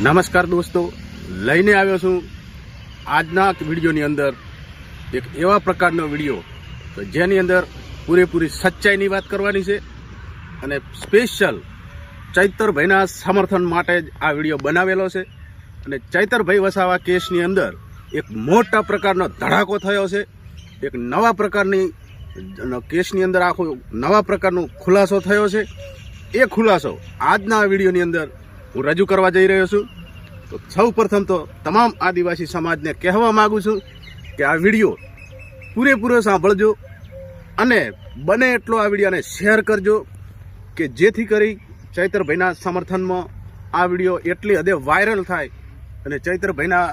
નમસ્કાર દોસ્તો, લઈને આવ્યો છું આજના વિડીયોની અંદર એક એવા પ્રકારનો વિડીયો કે જેની અંદર પૂરેપૂરી સચ્ચાઈની વાત કરવાની છે અને સ્પેશિયલ ચૈતરભાઈના સમર્થન માટે જ આ વિડીયો બનાવેલો છે. અને ચૈતરભાઈ વસાવા કેસની અંદર એક મોટા પ્રકારનો ધડાકો થયો છે. એક નવા પ્રકારની કેસની અંદર આખો નવા પ્રકારનો ખુલાસો થયો છે. એ ખુલાસો આજના વિડીયોની અંદર હું રજૂ કરવા જઈ રહ્યો છું. તો સૌ પ્રથમ તો તમામ આદિવાસી સમાજને કહેવા માગું છું કે આ વિડીયો પૂરેપૂરો સાંભળજો અને બને એટલો આ વિડીયોને શેર કરજો કે જેથી કરી ચૈતરભાઈના સમર્થનમાં આ વિડીયો એટલી હદે વાયરલ થાય અને ચૈતરભાઈના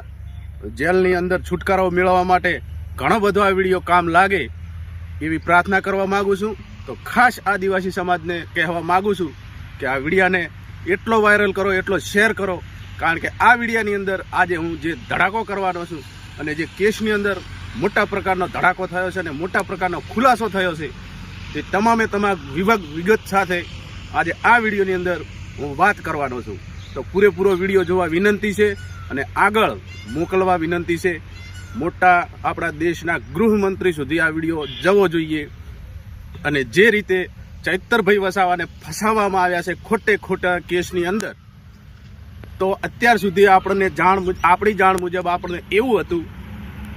જેલની અંદર છુટકારો મેળવવા માટે ઘણો બધો આ વિડીયો કામ લાગે એવી પ્રાર્થના કરવા માગું છું. તો ખાસ આદિવાસી સમાજને કહેવા માગું છું કે આ વિડીયાને એટલો વાયરલ કરો, એટલો શેર કરો, કારણ કે આ વિડીયાની અંદર આજે હું જે ધડાકો કરવાનો છું અને જે કેસની અંદર મોટા પ્રકારનો ધડાકો થયો છે અને મોટા પ્રકારનો ખુલાસો થયો છે તે તમામ વિગત સાથે આજે આ વિડીયોની અંદર હું વાત કરવાનો છું. તો પૂરેપૂરો વિડીયો જોવા વિનંતી છે અને આગળ મોકલવા વિનંતી છે. મોટા આપણા દેશના ગૃહમંત્રી સુધી આ વિડીયો જવો જોઈએ. અને જે રીતે ચૈતરભાઈ વસાવાને ફસાવવામાં આવ્યા છે ખોટા કેસની અંદર, તો અત્યાર સુધી આપણી જાણ મુજબ આપણને એવું હતું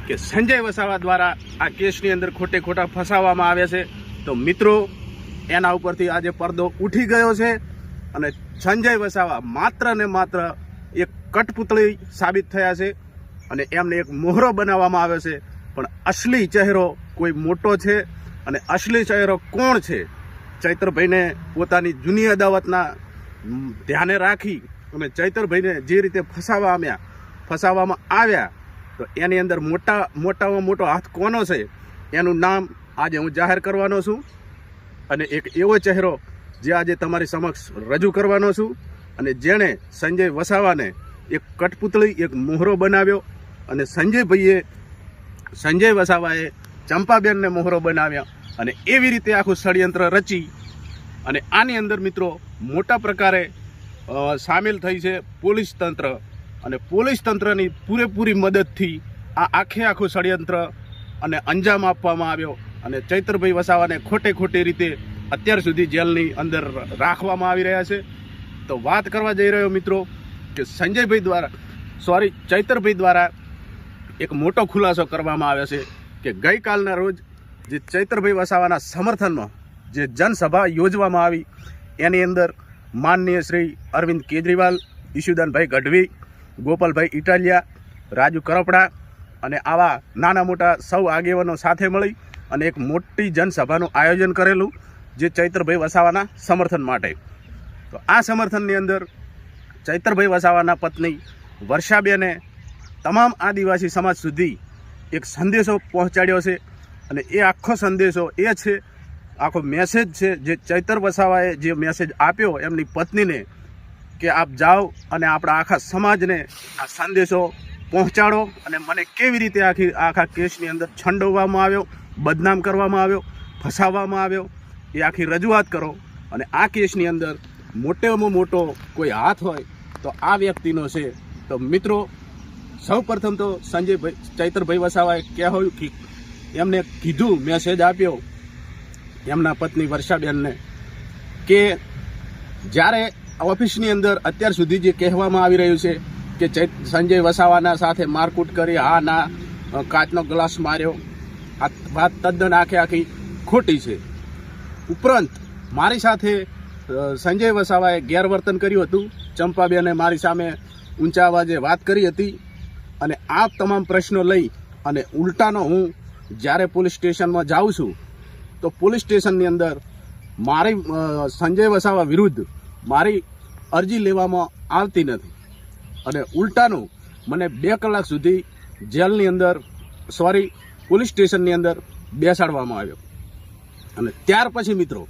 કે સંજય વસાવા દ્વારા આ કેસની અંદર ખોટા ફસાવવામાં આવ્યા છે. તો મિત્રો, એના ઉપરથી આજે પડદો ઉઠી ગયો છે અને સંજય વસાવા માત્ર ને માત્ર એક કઠપુતળી સાબિત થયા છે અને એમને એક મોહરો બનાવવામાં આવ્યો છે. પણ અસલી ચહેરો કોઈ મોટો છે અને અસલી ચહેરો કોણ છે, ચૈતરભાઈને પોતાની જૂની અદાવતના ધ્યાને રાખી અને ચૈતરભાઈને જે રીતે ફસાવવામાં આવ્યા, તો એની અંદર મોટામાં મોટો હાથ કોનો છે એનું નામ આજે હું જાહેર કરવાનો છું. અને એક એવો ચહેરો જે આજે તમારી સમક્ષ રજૂ કરવાનો છું અને જેણે સંજય વસાવાને એક કઠપુતળી, એક મોહરો બનાવ્યો અને સંજય વસાવાએ ચંપાબેનને મોહરો બનાવ્યા અને એવી રીતે આખું ષડયંત્ર રચી અને આની અંદર મિત્રો મોટા પ્રકારે સામેલ થઈ છે પોલીસ તંત્ર. અને પોલીસ તંત્રની પૂરેપૂરી મદદથી આ આખું ષડયંત્ર અને અંજામ આપવામાં આવ્યો અને ચૈતરભાઈ વસાવાને ખોટી રીતે અત્યાર સુધી જેલની અંદર રાખવામાં આવી રહ્યા છે. તો વાત કરવા જઈ રહ્યો મિત્રો કે ચૈતરભાઈ દ્વારા એક મોટો ખુલાસો કરવામાં આવ્યો છે કે ગઈકાલના રોજ જે ચૈતરભાઈ વસાવાના સમર્થનમાં જે જનસભા યોજવામાં આવી એની અંદર માનનીય શ્રી અરવિંદ કેજરીવાલ, ઈશુદાનભાઈ ગઢવી, ગોપાલભાઈ ઇટાલિયા, રાજુ કરપડા અને આવા નાના મોટા સૌ આગેવાનો સાથે મળી અને એક મોટી જનસભાનું આયોજન કરેલું જે ચૈતરભાઈ વસાવાના સમર્થન માટે. તો આ સમર્થનની અંદર ચૈતરભાઈ વસાવાના પત્ની વર્ષાબેને તમામ આદિવાસી સમાજ સુધી એક સંદેશો પહોંચાડ્યો છે અને એ આખો સંદેશો એ છે, આખો મેસેજ છે જે ચૈતર વસાવાએ જે મેસેજ આપ્યો એમની પત્નીને કે આપ જાઓ અને આપણા આખા સમાજને આ સંદેશો પહોંચાડો અને મને કેવી રીતે આખા કેસની અંદર છંડવવામાં આવ્યો, બદનામ કરવામાં આવ્યો, ફસાવવામાં આવ્યો એ આખી રજૂઆત કરો. અને આ કેસની અંદર મોટામાં મોટો કોઈ હાથ હોય તો આ વ્યક્તિનો છે. તો મિત્રો, સૌ પ્રથમ તો ચૈતરભાઈ વસાવાએ કહેવું કે એમને કીધું, મેસેજ આપ્યો એમના પત્ની વર્ષાબેનને કે જ્યારે ઓફિસની અંદર અત્યાર સુધી જે કહેવામાં આવી રહ્યું છે કે સંજય વસાવાના સાથે મારકૂટ કરી, હા ના, કાચનો ગ્લાસ માર્યો, આ વાત તદ્દન આખી ખોટી છે. ઉપરાંત મારી સાથે સંજય વસાવાએ ગેરવર્તન કર્યું હતું. ચંપાબેને મારી સામે ઊંચા અવાજે વાત કરી હતી અને આ તમામ પ્રશ્નો લઈ અને ઉલટાનો હું જ્યારે પોલીસ સ્ટેશનમાં જાઉં છું તો પોલીસ સ્ટેશનની અંદર મારી સંજય વસાવા વિરુદ્ધ મારી અરજી લેવામાં આવતી નથી અને ઉલટાનું મને 2 કલાક સુધી જેલની અંદર પોલીસ સ્ટેશનની અંદર બેસાડવામાં આવ્યો. અને ત્યાર પછી મિત્રો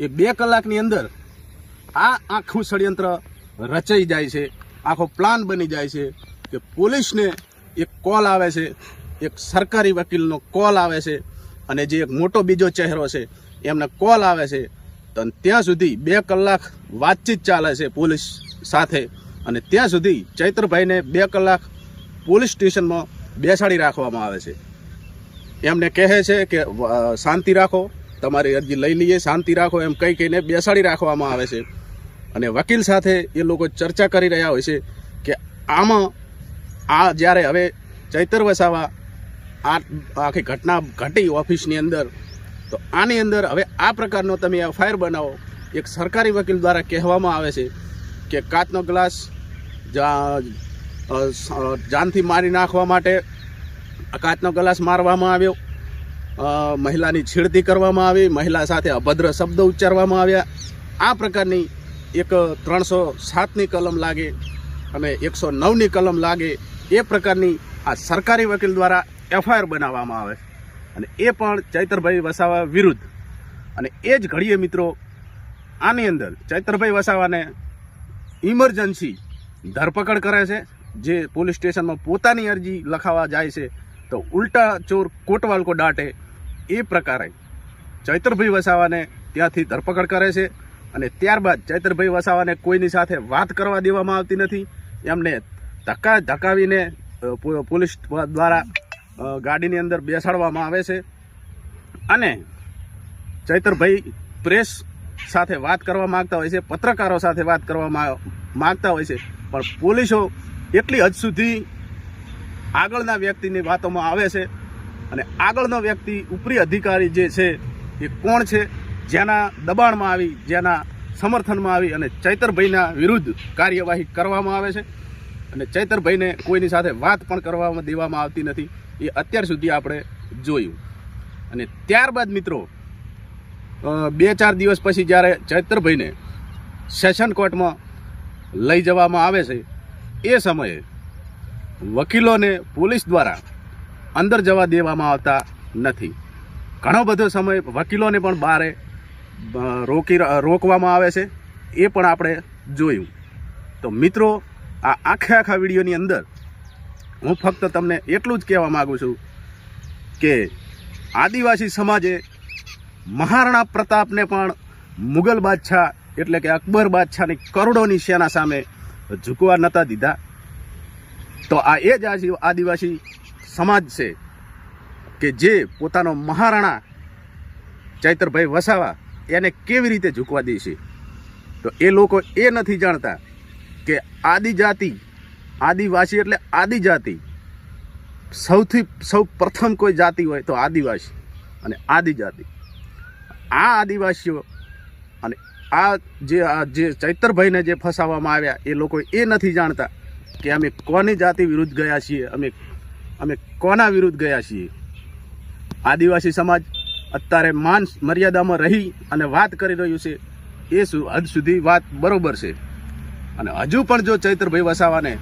એ 2 કલાકની અંદર આ આખું ષડયંત્ર રચાઈ જાય છે, આખો પ્લાન બની જાય છે કે પોલીસને એક કોલ આવે છે, એક સરકારી વકીલનો કોલ આવે છે અને જે એક મોટો બીજો ચહેરો છે એમને કોલ આવે છે. તો ત્યાં સુધી 2 કલાક વાતચીત ચાલે છે પોલીસ સાથે અને ત્યાં સુધી ચૈતરભાઈને 2 કલાક પોલીસ સ્ટેશનમાં બેસાડી રાખવામાં આવે છે. એમને કહે છે કે શાંતિ રાખો, તમારી અરજી લઈ લઈએ, શાંતિ રાખો એમ કહીને બેસાડી રાખવામાં આવે છે. અને વકીલ સાથે એ લોકો ચર્ચા કરી રહ્યા હોય છે કે આમાં જ્યારે હવે ચૈતર વસાવા આખી ઘટના ઘટી ઓફિસની અંદર, તો આની અંદર હવે આ પ્રકારનો તમે એફઆઈઆર બનાવો. એક સરકારી વકીલ દ્વારા કહેવામાં આવે છે કે કાચનો ગ્લાસ જાનથી મારી નાખવા માટે કાચનો ગ્લાસ મારવામાં આવ્યો, મહિલાની છેડતી કરવામાં આવી, મહિલા સાથે અભદ્ર શબ્દો ઉચ્ચારવામાં આવ્યા. આ પ્રકારની એક 307ની કલમ લાગે અને 109ની કલમ લાગે એ પ્રકારની આ સરકારી વકીલ દ્વારા એફઆઈઆર બનાવવામાં આવે અને એ પણ ચૈતરભાઈ વસાવા વિરુદ્ધ. અને એ જ ઘડીએ મિત્રો આની અંદર ચૈતરભાઈ વસાવાને ઇમરજન્સી ધરપકડ કરે છે. જે પોલીસ સ્ટેશનમાં પોતાની અરજી લખાવવા જાય છે તો ઉલટા ચોર કોટવાલ કો ડાંટે એ પ્રકારે ચૈતરભાઈ વસાવાને ત્યાંથી ધરપકડ કરે છે. અને ત્યારબાદ ચૈતરભાઈ વસાવાને કોઈની સાથે વાત કરવા દેવામાં આવતી નથી. એમને ધકાવીને પોલીસ દ્વારા ગાડીની અંદર બેસાડવામાં આવે છે. અને ચૈતરભાઈ પ્રેસ સાથે વાત કરવા માગતા હોય છે, પત્રકારો સાથે વાત કરવા માગતા હોય છે, પણ પોલીસો એટલી હદ સુધી આગળના વ્યક્તિની વાતોમાં આવે છે. અને આગળનો વ્યક્તિ ઉપરી અધિકારી જે છે એ કોણ છે, જેના દબાણમાં આવી, જેના સમર્થનમાં આવી અને ચૈતરભાઈના વિરુદ્ધ કાર્યવાહી કરવામાં આવે છે. અને ચૈતરભાઈને કોઈની સાથે વાત પણ કરવામાં દેવામાં આવતી નથી. એ અત્યાર સુધી આપણે જોયું. અને ત્યારબાદ મિત્રો 2-4 દિવસ પછી જ્યારે ચૈતરભાઈને સેશન કોર્ટમાં લઈ જવામાં આવે છે, એ સમયે વકીલોને પોલીસ દ્વારા અંદર જવા દેવામાં આવતા નથી. ઘણો બધો સમય વકીલોને પણ બહારે રોકવામાં આવે છે, એ પણ આપણે જોયું. તો મિત્રો આ આખા વિડીયોની અંદર હું ફક્ત તમને એટલું જ કહેવા માગું છું કે આદિવાસી સમાજે મહારાણા પ્રતાપને પણ મુગલ બાદશાહ એટલે કે અકબર બાદશાહની કરોડોની સેના સામે ઝૂકવા નહોતા દીધા. તો આ એ જ આદિવાસી સમાજ છે કે જે પોતાનો મહારાણા ચૈતરભાઈ વસાવા એને કેવી રીતે ઝૂકવા દે છે. તો એ લોકો એ નથી જાણતા કે આદિવાસી એટલે આદિજાતિ. સૌ પ્રથમ કોઈ જાતિ હોય તો આદિવાસી અને આદિજાતિ. આ આદિવાસીઓ અને આ જે ચૈતરભાઈને જે ફસાવવામાં આવ્યા એ લોકો એ નથી જાણતા કે અમે કોની જાતિ વિરુદ્ધ ગયા છીએ, અમે કોના વિરુદ્ધ ગયા છીએ. આદિવાસી સમાજ અત્યારે માન મર્યાદામાં રહી અને વાત કરી રહ્યું છે એ હદ સુધી વાત બરોબર છે. અને હજુ પણ જો ચૈતરભાઈ વસાવાને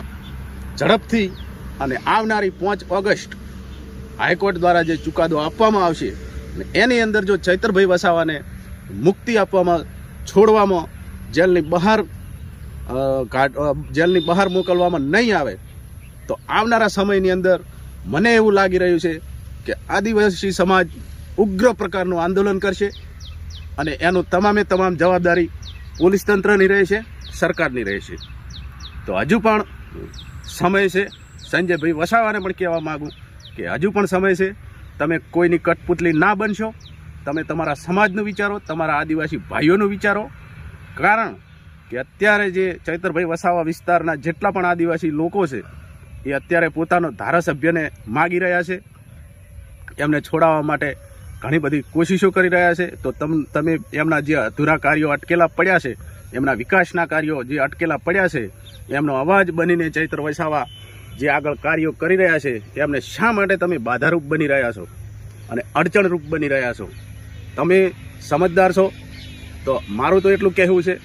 ઝડપથી અને આવનારી 5 ઓગસ્ટ હાઈકોર્ટ દ્વારા જે ચુકાદો આપવામાં આવશે એની અંદર જો ચૈતરભાઈ વસાવાને મુક્તિ આપવામાં, છોડવામાં, જેલની બહાર મોકલવામાં નહીં આવે તો આવનારા સમયની અંદર મને એવું લાગી રહ્યું છે કે આદિવાસી સમાજ ઉગ્ર પ્રકારનું આંદોલન કરશે. અને એનું તમામ જવાબદારી પોલીસ તંત્રની રહેશે, સરકારની રહેશે. તો હજુ પણ સમય છે. સંજયભાઈ વસાવાને પણ કહેવા માગું કે હજુ પણ સમય છે. તમે કોઈની કઠપુતલી ના બનશો. તમે તમારા સમાજનું વિચારો, તમારા આદિવાસી ભાઈઓનું વિચારો. કારણ કે અત્યારે જે ચૈતરભાઈ વસાવા વિસ્તારના જેટલા પણ આદિવાસી લોકો છે એ અત્યારે પોતાનો ધારાસભ્યને માગી રહ્યા છે. એમને છોડાવવા માટે ઘણી બધી કોશિશો કરી રહ્યા છે. તો તમે એમના જે અધૂરા કાર્યો અટકેલા પડ્યા છે, એમના વિકાસના કાર્યો જે અટકેલા પડ્યા છે, એમનો અવાજ બનીને ચૈતર વસાવા જે આગળ કાર્યો કરી રહ્યા છે એમને શા માટે તમે બાધારૂપ બની રહ્યા છો અને અડચણરૂપ બની રહ્યા છો? તમે સમજદાર છો. તો મારું તો એટલું કહેવું છે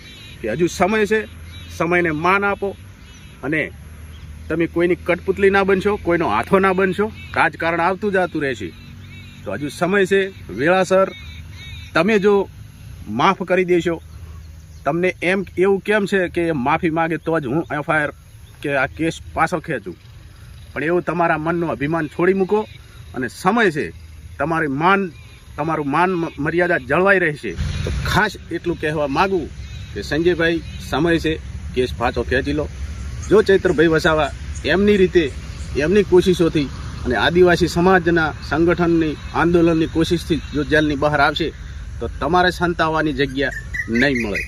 કે હજુ સમય છે. સમયને માન આપો અને તમે કોઈની કઠપુતલી ના બનશો, કોઈનો હાથો ના બનશો. રાજકારણ આવતું જતું રહેશે. તો હજુ સમય છે. વેળાસર તમે જો માફ કરી દેશો, તમને એવું કેમ છે કે માફી માગે તો જ હું એફઆઈઆર કે આ કેસ પાછો ખેંચું? પણ એવું તમારા મનનું અભિમાન છોડી મૂકો અને સમય છે. તમારું માન મર્યાદા જળવાઈ રહેશે. તો ખાસ એટલું કહેવા માગું કે સંજયભાઈ સમય છે, કેસ પાછો ખેંચી લો. જો ચૈતરભાઈ વસાવા એમની રીતે એમની કોશિશોથી અને આદિવાસી સમાજના સંગઠનની આંદોલનની કોશિશથી જો જેલની બહાર આવશે તો તમારે સંતાવવાની જગ્યા નહીં મળે.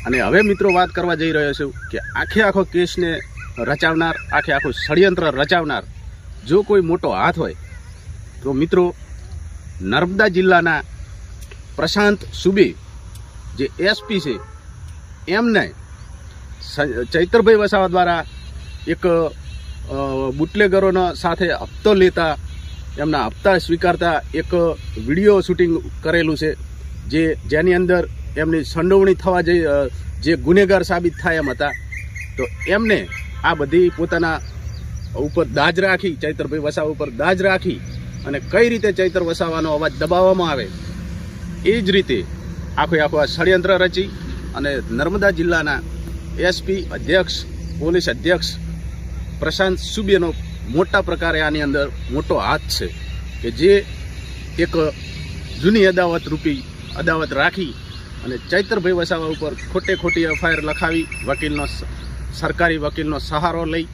અને હવે મિત્રો વાત કરવા જઈ રહ્યો છું કે આખો કેસને રચાવનાર, આખું ષડયંત્ર રચાવનાર જો કોઈ મોટો હાથ હોય તો મિત્રો નર્મદા જિલ્લાના પ્રશાંત સુબે જે એસપી છે એમને ચૈતરભાઈ વસાવા દ્વારા એક બુટલેગરોના સાથે હપ્તો લેતા એમના હપ્તા સ્વીકારતા એક વિડીયો શૂટિંગ કરેલું છે, જેની અંદર એમની સંડોવણી થવા જઈ જે ગુનેગાર સાબિત થાય એમ હતા. તો એમને આ બધી પોતાના ઉપર દાજ રાખી, ચૈતરભાઈ વસાવા ઉપર દાજ રાખી અને કઈ રીતે ચૈતર વસાવાનો અવાજ દબાવવામાં આવે એ જ રીતે આખું આ ષડયંત્ર રચી અને નર્મદા જિલ્લાના એસપી અધ્યક્ષ, પોલીસ અધ્યક્ષ પ્રશાંત સુબેનો મોટા પ્રકારે આની અંદર મોટો હાથ છે કે જે એક જૂની અદાવત રાખી અને ચૈતરભાઈ વસાવા ઉપર ખોટી એફઆઈઆર લખાવી, સરકારી વકીલનો સહારો લઈ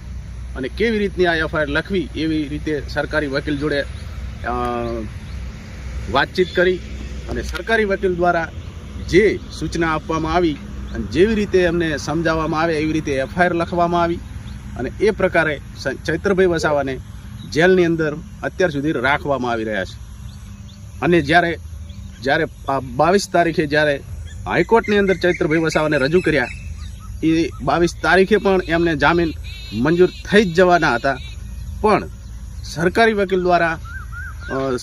અને કેવી રીતની આ એફઆઈઆર લખવી એવી રીતે સરકારી વકીલ જોડે વાતચીત કરી અને સરકારી વકીલ દ્વારા જે સૂચના આપવામાં આવી અને જેવી રીતે એમને સમજાવવામાં આવે એવી રીતે એફઆઈઆર લખવામાં આવી અને એ પ્રકારે ચૈતરભાઈ વસાવાને જેલની અંદર અત્યાર સુધી રાખવામાં આવી રહ્યા છે. અને જ્યારે 22 તારીખે જ્યારે હાઈકોર્ટની અંદર ચૈતરભાઈ વસાવાને રજૂ કર્યા એ 22 તારીખે પણ એમને જામીન મંજૂર થઈ જ જવાના હતા, પણ સરકારી વકીલ દ્વારા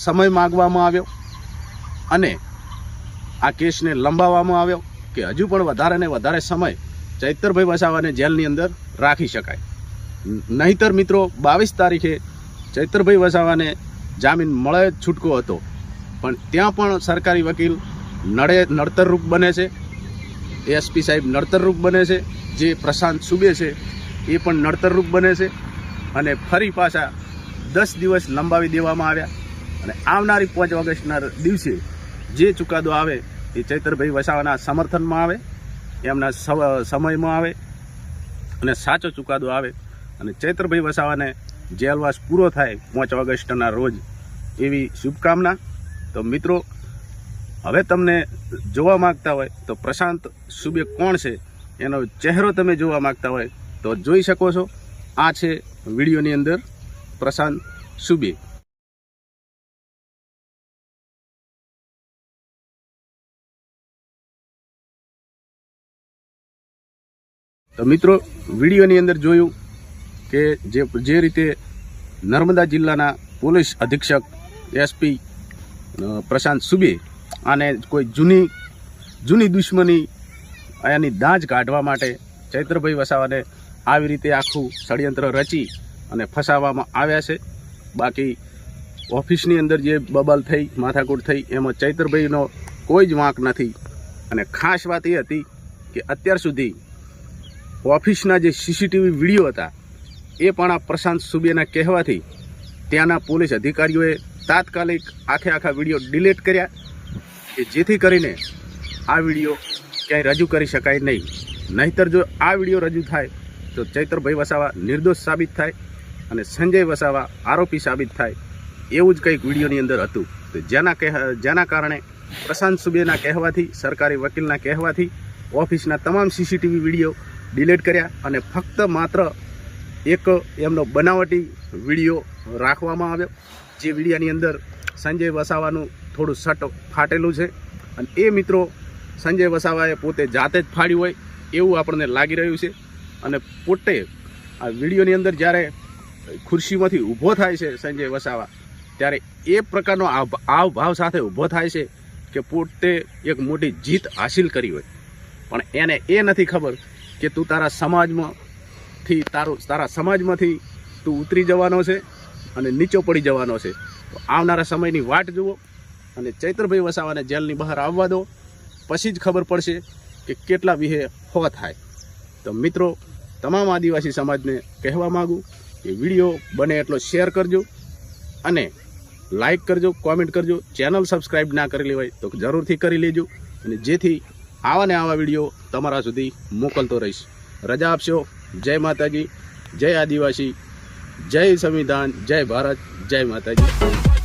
સમય માગવામાં આવ્યો અને આ કેસને લંબાવવામાં આવ્યો કે હજુ પણ વધારે ને વધારે સમય ચૈતરભાઈ વસાવાને જેલની અંદર રાખી શકાય. નહીંતર મિત્રો 22 તારીખે ચૈતરભાઈ વસાવાને જામીન મળે છૂટકો હતો, પણ ત્યાં પણ સરકારી વકીલ નડતરરૂપ બને છે, એસપી સાહેબ નડતરરૂપ બને છે, જે પ્રશાંત સુબે છે એ પણ નડતરરૂપ બને છે અને ફરી પાછા 10 દિવસ લંબાવી દેવામાં આવ્યા. અને આવનારી 5 ઓગસ્ટના દિવસે જે ચુકાદો આવે એ ચૈતરભાઈ વસાવાના સમર્થનમાં આવે, એમના સમયમાં આવે અને સાચો ચુકાદો આવે અને ચૈતરભાઈ વસાવાને જેલવાસ પૂરો થાય 5 ઓગસ્ટના રોજ એવી શુભકામના. તો મિત્રો હવે તમને જોવા માગતા હોય તો પ્રશાંત સુબે કોણ છે એનો ચહેરો તમે જોવા માગતા હોય તો જોઈ શકો છો. આ છે વિડીયોની અંદર પ્રશાંત સુબે. તો મિત્રો વિડીયોની અંદર જોયું કે જે રીતે નર્મદા જિલ્લાના પોલીસ અધિક્ષક એસપી પ્રશાંત સુબે આને કોઈ જૂની દુશ્મની આની દાજ કાઢવા માટે ચૈતરભાઈ વસાવાને આવી રીતે આખું ષડયંત્ર રચી અને ફસાવવામાં આવ્યા છે. બાકી ઓફિસની અંદર જે બબલ થઈ, માથાકૂટ થઈ, એમાં ચૈતરભાઈનો કોઈ જ વાંક નથી. અને ખાસ વાત એ હતી કે અત્યાર સુધી ઓફિસના જે સીસીટીવી વિડીયો હતા એ પણ આ પ્રશાંત સુબેના કહેવાથી ત્યાંના પોલીસ અધિકારીઓએ તાત્કાલિક આખા વિડીયો ડિલીટ કર્યા કે જેથી કરીને આ વિડીયો ક્યાંય રજૂ કરી શકાય નહીં. નહીંતર જો આ વિડીયો રજૂ થાય તો ચૈતરભાઈ વસાવા નિર્દોષ સાબિત થાય અને સંજય વસાવા આરોપી સાબિત થાય એવું જ કંઈક વિડીયોની અંદર હતું. તો જેના કારણે પ્રશાંત સુબેના કહેવાથી, સરકારી વકીલના કહેવાથી ઓફિસના તમામ સીસીટીવી વિડીયો ડિલીટ કર્યા અને ફક્ત માત્ર એક એમનો બનાવટી વિડીયો રાખવામાં આવ્યો, જે વિડીયાની અંદર સંજય વસાવાનું થોડું શટ ફાટેલું છે અને એ મિત્રો સંજય વસાવાએ પોતે જાતે જ ફાડ્યું હોય એવું આપણને લાગી રહ્યું છે. અને પોતે આ વિડીયોની અંદર જ્યારે ખુરશીમાંથી ઊભો થાય છે સંજય વસાવા, ત્યારે એ પ્રકારનો હાવભાવ સાથે ઊભો થાય છે કે પોતે એક મોટી જીત હાસિલ કરી હોય, પણ એને એ નથી ખબર કે તું તારા સમાજમાંથી તું ઉતરી જવાનો છે અને નીચો પડી જવાનો છે. તો આવનારા સમયની વાટ જુઓ અને ચૈતરભાઈ વસાવાને જેલની બહાર આવવા દો, પછી જ ખબર પડશે કે કેટલા વિહે હો થાય. તો મિત્રો તમામ આદિવાસી સમાજને કહેવા માગું કે વિડીયો બને એટલો શેર કરજો અને લાઈક કરજો, કોમેન્ટ કરજો. ચેનલ સબસ્ક્રાઈબ ના કરેલી હોય તો જરૂરથી કરી લેજો અને જેથી આવા ને આવા વિડીયો તમારા સુધી મોકલતો રહીશ. રજા આપશો. જય માતાજી, જય આદિવાસી, જય સંવિધાન, જય ભારત, જય માતાજી.